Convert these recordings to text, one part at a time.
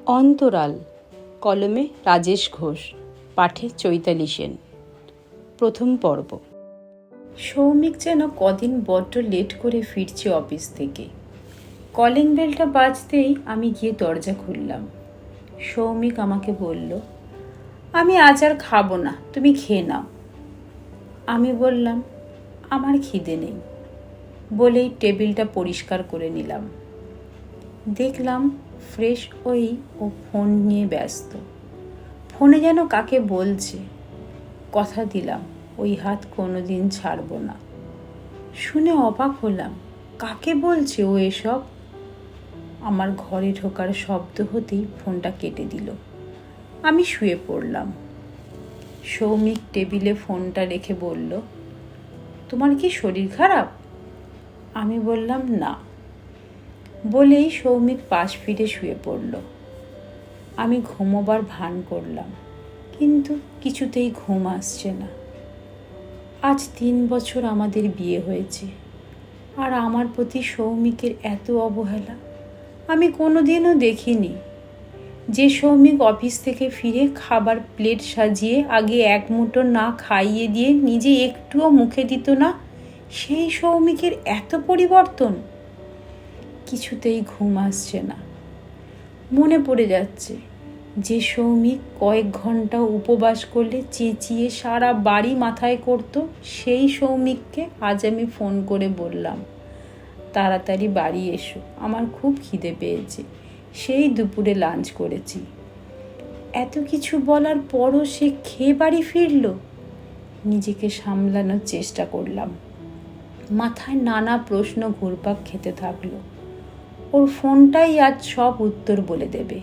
অন্তরাল, কলমে রাজেশ ঘোষ, পাঠে চৈতালি সেন। প্রথম পর্ব। সৌমিক যেন কদিন বড্ড লেট করে ফিরছে অফিস থেকে। কলিং বেলটা বাজতেই আমি গিয়ে দরজা খুললাম। সৌমিক আমাকে বলল, আমি আজ আর খাবো না, তুমি খেয়ে নাও। আমি বললাম, আমার খিদে নেই বলেই টেবিলটা পরিষ্কার করে নিলাম। দেখলাম ফ্রেশ হয়েই ও ফোন নিয়ে ব্যস্ত। ফোনে যেন কাকে বলছে। কথা দিলাম ওই হাত কোনোদিন ছাড়ব না। শুনে অবাক হলাম, কাকে বলছে ও এসব? আমার ঘরে ঢোকার শব্দ হতেই ফোনটা কেটে দিল। আমি শুয়ে পড়লাম। সৌমিক টেবিলে ফোনটা রেখে বলল, তোমার কি শরীর খারাপ? আমি বললাম না। বলেই সৌমিক পাশ ফিরে শুয়ে পড়ল। আমি ঘুমোবার ভান করলাম, কিন্তু কিছুতেই ঘুম আসছে না। আজ 3 বছর আমাদের বিয়ে হয়েছে, আর আমার প্রতি সৌমিকের এত অবহেলা আমি কোনোদিনও দেখিনি। যে সৌমিক অফিস থেকে ফিরে খাবার প্লেট সাজিয়ে আগে এক মুঠো না খাইয়ে দিয়ে নিজে একটুও মুখে দিত না, সেই সৌমিকের এত পরিবর্তন। কিছুতেই ঘুম আসছে না। মনে পড়ে যাচ্ছে যে সৌমিক কয়েক ঘন্টা উপবাস করলে চেঁচিয়ে সারা বাড়ি মাথায় করত, সেই সৌমিককে আজ আমি ফোন করে বললাম, তাড়াতাড়ি বাড়ি এসো, আমার খুব খিদে পেয়েছে, সেই দুপুরে লাঞ্চ করেছি। এত কিছু বলার পরও সে খেয়ে বাড়ি ফিরল। নিজেকে সামলানোর চেষ্টা করলাম। মাথায় নানা প্রশ্ন ঘুরপাক খেতে থাকলো। ওর ফোনটাই আজ সব উত্তর বলে দেবে।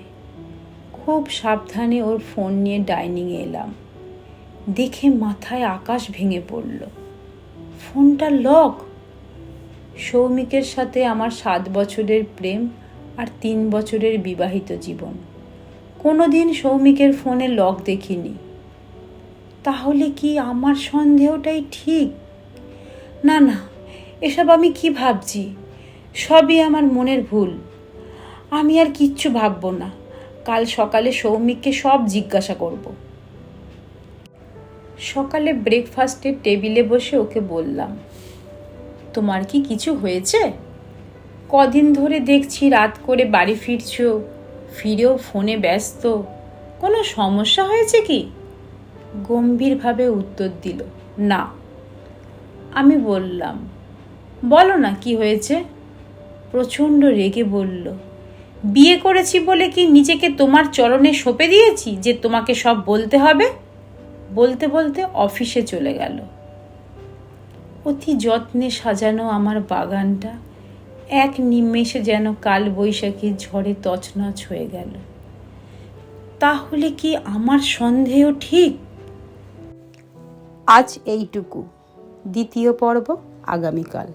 খুব সাবধানে ওর ফোন নিয়ে ডাইনিংয়ে এলাম। দেখে মাথায় আকাশ ভেঙে পড়ল। ফোনটা লক। সৌমিকের সাথে আমার 7 বছরের প্রেম আর 3 বছরের বিবাহিত জীবন। কোনোদিন সৌমিকের ফোনে লক দেখিনি। তাহলে কি আমার সন্দেহটাই ঠিক? না না, এসব আমি কি ভাবছি? সবই আমার মনের ভুল। আমি আর কিচ্ছু ভাববো না। কাল সকালে সৌমিককে সব জিজ্ঞাসা করব। সকালে ব্রেকফাস্টের টেবিলে বসে ওকে বললাম, তোমার কি কিছু হয়েছে? কদিন ধরে দেখছি রাত করে বাড়ি ফিরছো, ফিরেও ফোনে ব্যস্ত। কোনো সমস্যা হয়েছে কি? গম্ভীরভাবে উত্তর দিল, না। আমি বললাম, বলো না কি হয়েছে? প্রচণ্ড রেগে বলল, বিয়ে করেছি বলে কি নিজেকে তোমার চরণে সঁপে দিয়েছি যে তোমাকে সব বলতে হবে? বলতে বলতে অফিসে চলে গেল। অতি যত্নে সাজানো আমার বাগানটা এক নিমেষে যেন কাল বৈশাখীর ঝড়ে তছনছ হয়ে গেল। তাহলে কি আমার সন্দেহ ঠিক? আজ এইটুকু। দ্বিতীয় পর্ব আগামীকাল।